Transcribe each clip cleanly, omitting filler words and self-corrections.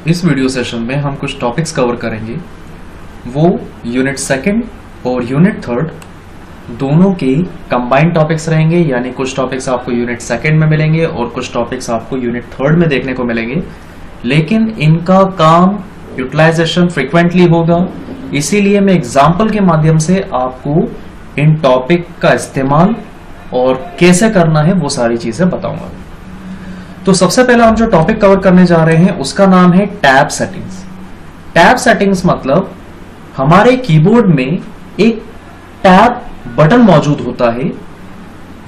इस video session में हम कुछ टॉपिक्स कवर करेंगे। वो यूनिट सेकंड और यूनिट थर्ड दोनों के कंबाइंड टॉपिक्स रहेंगे, यानी कुछ टॉपिक्स आपको यूनिट सेकंड में मिलेंगे और कुछ टॉपिक्स आपको यूनिट थर्ड में देखने को मिलेंगे, लेकिन इनका काम यूटिलाइजेशन फ्रीक्वेंटली होगा। इसीलिए मैं एग्जाम्पल के माध्यम से आपको इन टॉपिक का इस्तेमाल और कैसे करना है वो सारी चीजें बताऊंगा। तो सबसे पहले हम जो टॉपिक कवर करने जा रहे हैं उसका नाम है टैब सेटिंग्स। टैब सेटिंग्स मतलब हमारे कीबोर्ड में एक टैब बटन मौजूद होता है।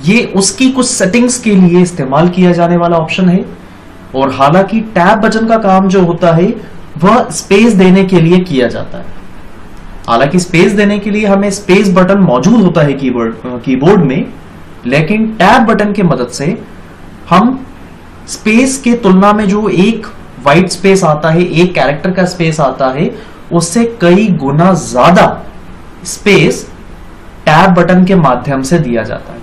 ये उसकी कुछ सेटिंग्स के लिए इस्तेमाल किया जाने वाला ऑप्शन है, और हालांकि टैब बटन का काम जो होता है वह स्पेस देने के लिए किया जाता है। हालांकि स्पेस देने के लिए हमें स्पेस बटन मौजूद होता है कीबोर्ड में, लेकिन टैब बटन की मदद से हम स्पेस के तुलना में जो एक वाइट स्पेस आता है, एक कैरेक्टर का स्पेस आता है, उससे कई गुना ज्यादा स्पेस टैब बटन के माध्यम से दिया जाता है।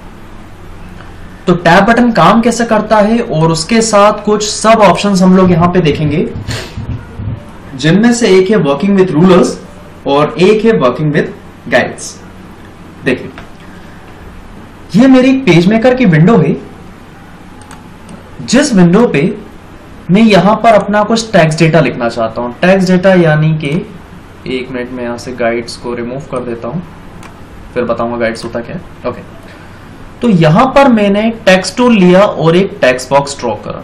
तो टैब बटन काम कैसे करता है और उसके साथ कुछ सब ऑप्शंस हम लोग यहां पे देखेंगे, जिनमें से एक है वर्किंग विथ रूलर्स और एक है वर्किंग विथ गाइड्स। देखिए, ये मेरी पेज मेकर की विंडो है, जिस विंडो पे मैं यहां पर अपना कुछ टेक्स्ट डेटा लिखना चाहता हूं। टेक्स्ट डेटा यानी कि एक मिनट में यहां से गाइड्स को रिमूव कर देता हूं, फिर बताऊंगा गाइड्स होता क्या है। ओके, तो यहां पर मैंने टेक्स्ट टूल लिया और एक टेक्स्ट बॉक्स ड्रॉ करा।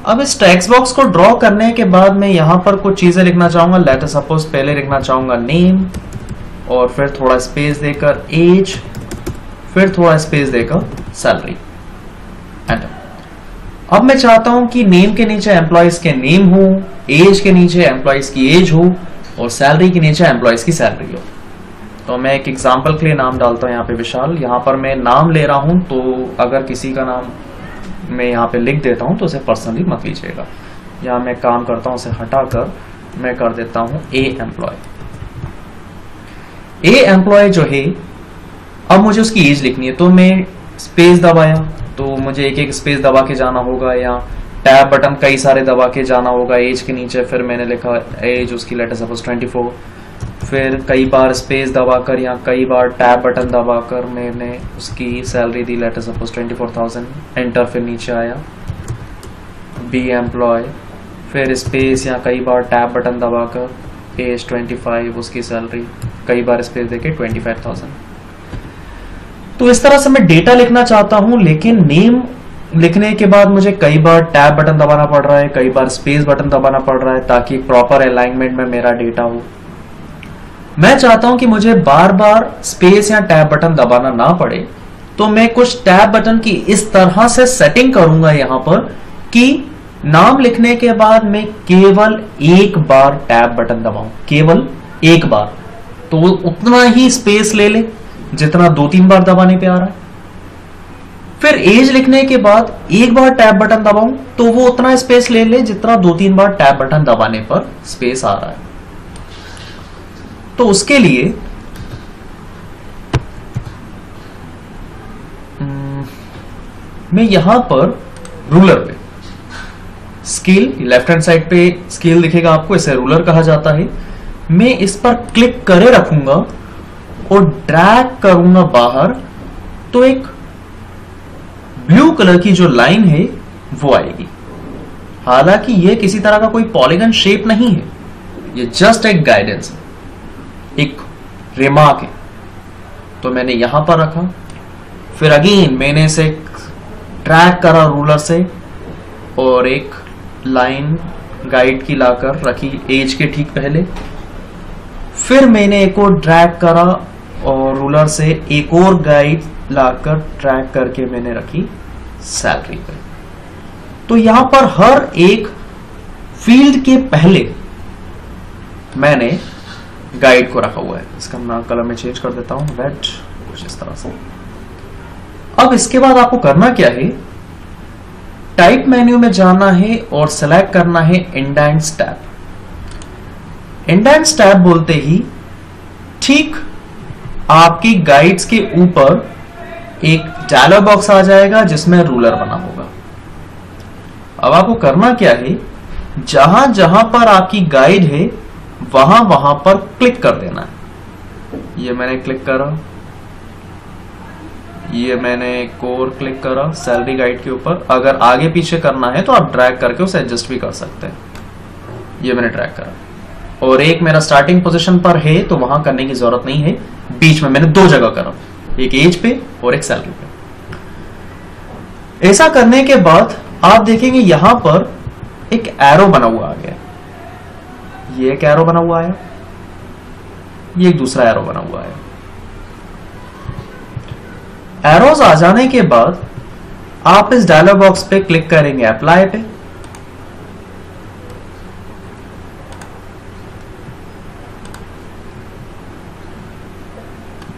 अब इस टेक्स्ट बॉक्स को ड्रॉ करने के बाद मैं यहां पर कुछ चीजें लिखना चाहूंगा। लेट अस सपोज पहले लिखना चाहूंगा नेम, और फिर थोड़ा स्पेस देकर एज, फिर थोड़ा स्पेस देकर सैलरी। अब मैं चाहता हूं कि नेम के नीचे एम्प्लॉयज के नेम हो, एज के नीचे एम्प्लॉयज की एज हो, और सैलरी के नीचे एम्प्लॉयज की सैलरी हो। तो मैं एक एग्जांपल के लिए नाम डालता हूं, यहाँ पे विशाल। यहाँ पर मैं नाम ले रहा हूं, तो अगर किसी का नाम मैं यहाँ पे लिख देता हूं तो उसे पर्सनली मत लीजिएगा। यहाँ मैं काम करता हूं, उसे हटाकर मैं कर देता हूं ए एम्प्लॉय। ए एम्प्लॉय जो है, अब मुझे उसकी एज लिखनी है, तो मैं स्पेस दबाया, तो मुझे एक एक स्पेस दबा के जाना होगा, या टैब बटन कई सारे दबा के जाना होगा एज के नीचे। फिर मैंने लिखा एज उसकी लेट अस सपोज 24, फिर कई बार स्पेस दबाकर या कई बार टैब बटन दबाकर मैंने उसकी सैलरी दी, लेट अस सपोज 24,000। एंटर, फिर नीचे आया बी एम्प्लॉय, फिर स्पेस या कई बार टैब बटन दबाकर एज 25, उसकी सैलरी कई बार स्पेस देके 25,000। तो इस तरह से मैं डेटा लिखना चाहता हूं, लेकिन नेम लिखने के बाद मुझे कई बार टैब बटन दबाना पड़ रहा है, कई बार स्पेस बटन दबाना पड़ रहा है, ताकि प्रॉपर अलाइनमेंट में मेरा डेटा हो। मैं चाहता हूं कि मुझे बार बार स्पेस या टैब बटन दबाना ना पड़े, तो मैं कुछ टैब बटन की इस तरह से सेटिंग करूंगा यहां पर कि नाम लिखने के बाद मैं केवल एक बार टैब बटन दबाऊं, केवल एक बार, तो वो उतना ही स्पेस ले ले जितना 2-3 बार दबाने पे आ रहा है। फिर एज लिखने के बाद एक बार टैब बटन दबाऊं तो वो उतना स्पेस ले ले जितना 2-3 बार टैब बटन दबाने पर स्पेस आ रहा है। तो उसके लिए मैं यहां पर रूलर पे स्केल, लेफ्ट हैंड साइड पे स्केल दिखेगा आपको, इसे रूलर कहा जाता है। मैं इस पर क्लिक करे रखूंगा और ड्रैग करूंगा बाहर, तो एक ब्लू कलर की जो लाइन है वो आएगी। हालांकि यह किसी तरह का कोई पॉलीगन शेप नहीं है, ये जस्ट एक गाइडेंस है, एक रिमार्क है। तो मैंने यहां पर रखा, फिर अगेन मैंने इसे ड्रैग करा रूलर से और एक लाइन गाइड की लाकर रखी एज के ठीक पहले। फिर मैंने एक और ड्रैग करा और रूलर से एक और गाइड लाकर ड्रैग करके मैंने रखी सैलरी पे। तो यहां पर हर एक फील्ड के पहले मैंने गाइड को रखा हुआ है। इसका नाम कलर में चेंज कर देता हूं, रेड, कुछ इस तरह से। अब इसके बाद आपको करना क्या है, टाइप मेन्यू में जाना है और सेलेक्ट करना है इंडेंट्स टैब। इंडेंट्स टैब बोलते ही ठीक आपकी गाइड्स के ऊपर एक डायलॉग बॉक्स आ जाएगा जिसमें रूलर बना होगा। अब आपको करना क्या है, जहां जहां पर आपकी गाइड है वहां वहां पर क्लिक कर देना है। ये मैंने क्लिक करा, ये मैंने कोर क्लिक करा सैलरी गाइड के ऊपर। अगर आगे पीछे करना है तो आप ड्रैग करके उसे एडजस्ट भी कर सकते हैं। ये मैंने ड्रैग करा, और एक मेरा स्टार्टिंग पोजीशन पर है तो वहां करने की जरूरत नहीं है। बीच में मैंने दो जगह करा, एक एज पे और एक सैलरी पे। ऐसा करने के बाद आप देखेंगे यहां पर एक एरो बना हुआ आ गया। ये एक एरो बना हुआ है, ये एक दूसरा एरो बना हुआ है। एरोज आ जाने के बाद आप इस डायलॉग बॉक्स पे क्लिक करेंगे अप्लाई पे।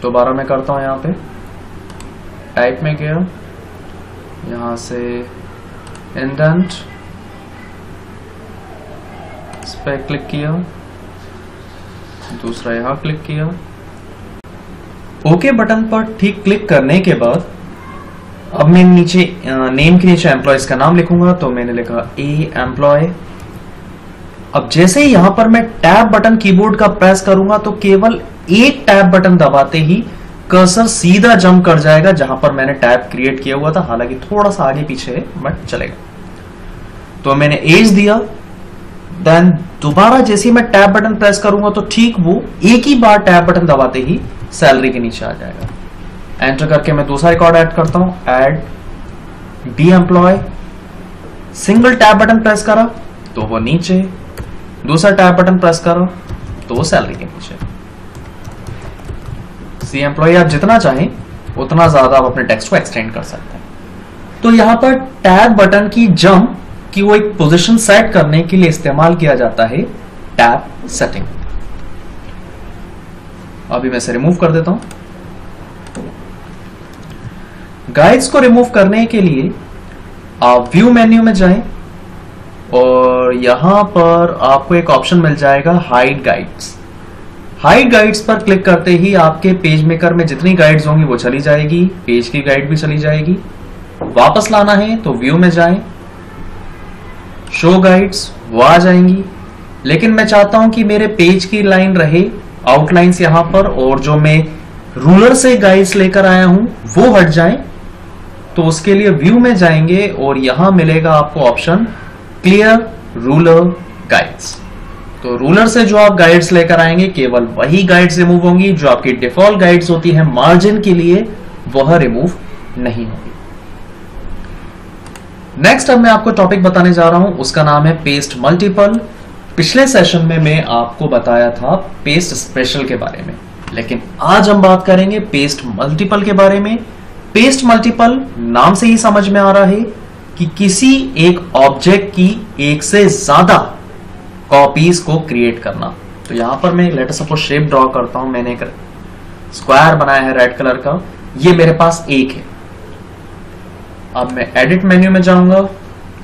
दोबारा मैं करता हूं, यहां पे टाइप में गया, यहां से इंडेंट इस पे क्लिक किया, दूसरा यहां क्लिक किया। ओके बटन पर ठीक क्लिक करने के बाद अब मैं नीचे नेम के नीचे एम्प्लॉयज का नाम लिखूंगा, तो मैंने लिखा ए एम्प्लॉय। अब जैसे ही यहां पर मैं टैब बटन कीबोर्ड का प्रेस करूंगा तो केवल एक टैब बटन दबाते ही कर्सर सीधा जंप कर जाएगा जहां पर मैंने टैब क्रिएट किया हुआ था, हालांकि थोड़ा सा आगे पीछे है बट चलेगा। तो मैंने एज दिया, देन दोबारा जैसे ही मैं टैब बटन प्रेस करूंगा तो ठीक वो एक ही बार टैब बटन दबाते ही सैलरी के नीचे आ जाएगा। एंटर करके मैं दूसरा रिकॉर्ड ऐड करता हूं, add D employ. Single tab button press करा तो वो नीचे, दूसरा टैब बटन प्रेस करो तो वो सैलरी के नीचे। सी एम्प्लॉय आप जितना चाहें उतना ज्यादा आप अपने टेक्स्ट को एक्सटेंड कर सकते हैं। तो यहां पर टैब बटन की जंप की वो एक पोजीशन सेट करने के लिए इस्तेमाल किया जाता है टैब सेटिंग। अभी मैं इसे रिमूव कर देता हूं। गाइड्स को रिमूव करने के लिए आप व्यू मेन्यू में जाएं और यहां पर आपको एक ऑप्शन मिल जाएगा हाइड गाइड्स। हाइड गाइड्स पर क्लिक करते ही आपके पेज मेकर में जितनी गाइड्स होंगी वो चली जाएगी, पेज की गाइड भी चली जाएगी। वापस लाना है तो व्यू में जाएं, शो गाइड्स, वो आ जाएंगी। लेकिन मैं चाहता हूं कि मेरे पेज की लाइन रहे, आउटलाइंस यहां पर, और जो मैं रूलर से गाइड्स लेकर आया हूं वो हट जाए। तो उसके लिए व्यू में जाएंगे और यहां मिलेगा आपको ऑप्शन क्लियर रूलर गाइड्स। तो रूलर से जो आप गाइड्स लेकर आएंगे केवल वही गाइड्स रिमूव होंगी, जो आपकी डिफॉल्ट गाइड्स होती है मार्जिन के लिए वह रिमूव नहीं होगी। नेक्स्ट अब मैं आपको टॉपिक बताने जा रहा हूं, उसका नाम है पेस्ट मल्टीपल। पिछले सेशन में मैं आपको बताया था पेस्ट स्पेशल के बारे में, लेकिन आज हम बात करेंगे पेस्ट मल्टीपल के बारे में। पेस्ट मल्टीपल नाम से ही समझ में आ रहा है कि किसी एक ऑब्जेक्ट की एक से ज्यादा कॉपीज को क्रिएट करना। तो यहां पर मैं लेट सपोज शेप ड्रॉ करता हूं। मैंने एक स्क्वायर बनाया है रेड कलर का, ये मेरे पास एक है। अब मैं एडिट मेन्यू में जाऊंगा,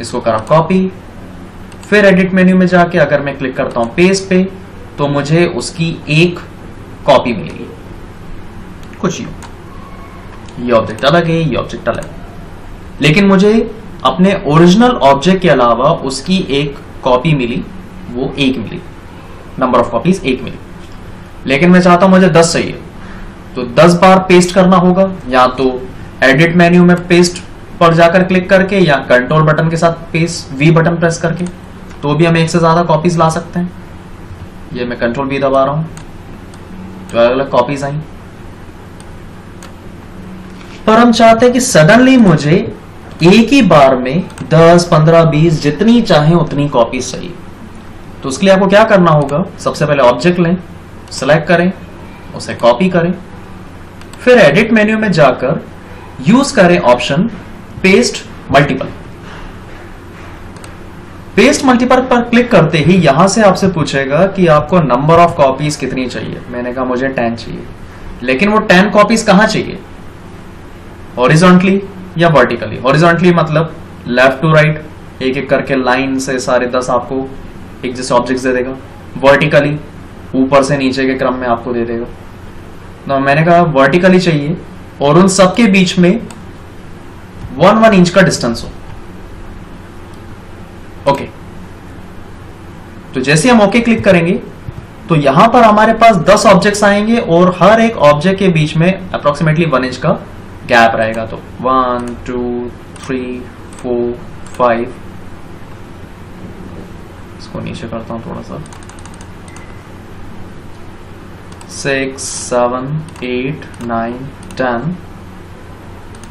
इसको करा कॉपी, फिर एडिट मेन्यू में जाके अगर मैं क्लिक करता हूं पेस्ट पे तो मुझे उसकी एक कॉपी मिलेगी। कुछ ये ऑब्जेक्ट अलग है, ये ऑब्जेक्ट अलग है, लेकिन मुझे अपने ओरिजिनल ऑब्जेक्ट के अलावा उसकी एक कॉपी मिली, वो एक मिली, नंबर ऑफ कॉपीज एक मिली। लेकिन मैं चाहता हूं मुझे 10 चाहिए, तो 10 बार पेस्ट करना होगा, या तो एडिट मेन्यू में पेस्ट पर जाकर क्लिक करके या कंट्रोल बटन के साथ पेस्ट वी बटन प्रेस करके, तो भी हम एक से ज्यादा कॉपीज ला सकते हैं। ये मैं कंट्रोल वी दबा रहा हूं तो अलग अलग कॉपीज आई। पर हम चाहते हैं कि सडनली मुझे एक ही बार में 10, 15, 20 जितनी चाहे उतनी कॉपीज चाहिए। तो उसके लिए आपको क्या करना होगा, सबसे पहले ऑब्जेक्ट लें, सेलेक्ट करें, उसे कॉपी करें, फिर एडिट मेन्यू में जाकर यूज करें option paste multiple. Paste multiple पर क्लिक करते ही यहां से आपसे पूछेगा कि आपको नंबर ऑफ कॉपीज कितनी चाहिए। मैंने कहा मुझे 10 चाहिए, लेकिन वो 10 कॉपीज कहां चाहिए, हॉरिजॉन्टली या वर्टिकली। हॉरिजॉन्टली मतलब लेफ्ट टू राइट, एक एक करके लाइन से सारे 10 आपको एक जैसे ऑब्जेक्ट्स दे देगा। वर्टिकली ऊपर से नीचे के क्रम में आपको दे देगा। तो मैंने कहा वर्टिकली चाहिए और उन सबके बीच में 1 इंच का डिस्टेंस हो। ओके, तो जैसे हम ओके क्लिक करेंगे तो यहां पर हमारे पास 10 ऑब्जेक्ट्स आएंगे और हर एक ऑब्जेक्ट के बीच में अप्रोक्सीमेटली 1 इंच का गैप रहेगा। तो 1 2 3 4 5, इसको नीचे करता हूं थोड़ा सा, 6 7 8 9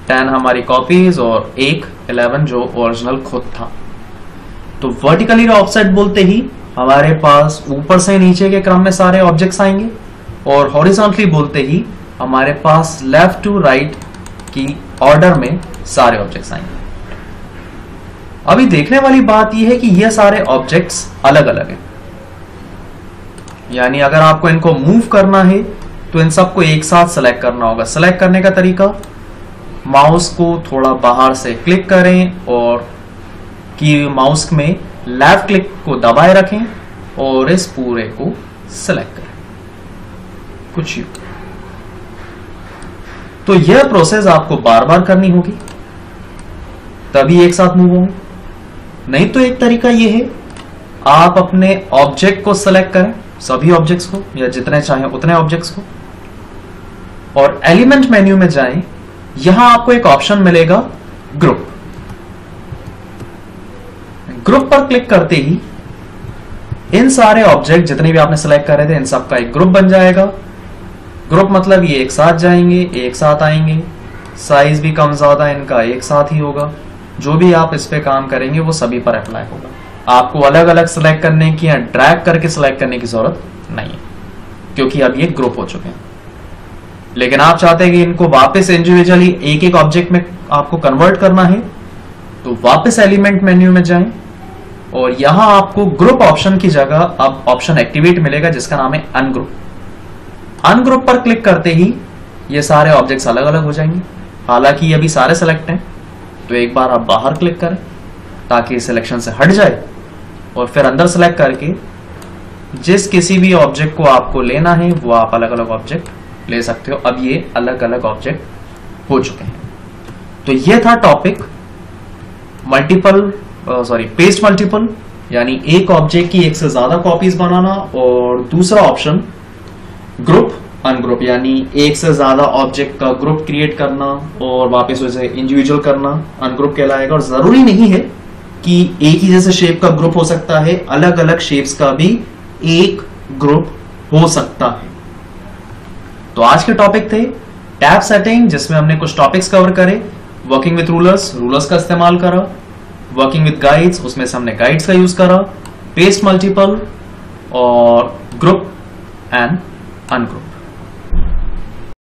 10 हमारी कॉपीज और 11 जो ओरिजिनल खुद था। तो वर्टिकली ऑफसेट बोलते ही हमारे पास ऊपर से नीचे के क्रम में सारे ऑब्जेक्ट्स आएंगे और हॉरिजॉन्टली बोलते ही हमारे पास लेफ्ट टू राइट की ऑर्डर में सारे ऑब्जेक्ट्स आएंगे। अभी देखने वाली बात यह है कि ये सारे ऑब्जेक्ट्स अलग अलग हैं, यानी अगर आपको इनको मूव करना है तो इन सबको एक साथ सेलेक्ट करना होगा। सेलेक्ट करने का तरीका, माउस को थोड़ा बाहर से क्लिक करें और की माउस में लेफ्ट क्लिक को दबाए रखें और इस पूरे को सेलेक्ट करें, कुछ यूं। तो यह प्रोसेस आपको बार बार करनी होगी, तभी एक साथ मूव होंगे। नहीं तो एक तरीका यह है, आप अपने ऑब्जेक्ट को सेलेक्ट करें, सभी ऑब्जेक्ट्स को या जितने चाहें उतने ऑब्जेक्ट्स को, और एलिमेंट मेन्यू में जाएं। यहां आपको एक ऑप्शन मिलेगा ग्रुप। ग्रुप पर क्लिक करते ही इन सारे ऑब्जेक्ट जितने भी आपने सेलेक्ट करे थे इन सब का एक ग्रुप बन जाएगा। ग्रुप मतलब ये एक साथ जाएंगे, एक साथ आएंगे, साइज भी कम ज्यादा इनका एक साथ ही होगा। जो भी आप इस पे काम करेंगे वो सभी पर अप्लाई होगा। आपको अलग अलग सेलेक्ट करने की या ड्रैग करके सेलेक्ट करने की जरूरत नहीं है, क्योंकि अब ये ग्रुप हो चुके हैं। लेकिन आप चाहते हैं कि इनको वापस इंडिविजुअली एक एक ऑब्जेक्ट में आपको कन्वर्ट करना है, तो वापस एलिमेंट मेन्यू में जाएं और यहां आपको ग्रुप ऑप्शन की जगह अब ऑप्शन एक्टिवेट मिलेगा जिसका नाम है अनग्रुप। अनग्रुप पर क्लिक करते ही ये सारे ऑब्जेक्ट्स अलग अलग हो जाएंगे। हालांकि ये अभी सारे सेलेक्ट हैं, तो एक बार आप बाहर क्लिक करें ताकि सिलेक्शन से हट जाए और फिर अंदर सेलेक्ट करके जिस किसी भी ऑब्जेक्ट को आपको लेना है वो आप अलग अलग ऑब्जेक्ट ले सकते हो। अब ये अलग अलग ऑब्जेक्ट हो चुके हैं। तो ये था टॉपिक पेस्ट मल्टीपल, यानी एक ऑब्जेक्ट की एक से ज्यादा कॉपीज बनाना, और दूसरा ऑप्शन ग्रुप अनग्रुप, यानी एक से ज्यादा ऑब्जेक्ट का ग्रुप क्रिएट करना और वापस उसे इंडिविजुअल करना अनग्रुप कहलाएगा। और जरूरी नहीं है कि एक ही जैसे शेप का ग्रुप हो सकता है, अलग अलग शेप्स का भी एक ग्रुप हो सकता है। तो आज के टॉपिक थे टैब सेटिंग, जिसमें हमने कुछ टॉपिक्स कवर करे। वर्किंग विथ रूलर्स का इस्तेमाल करा। वर्किंग विथ गाइड्स, उसमें से हमने गाइड्स का यूज करा। पेस्ट मल्टीपल और ग्रुप एंड अनग्रुप।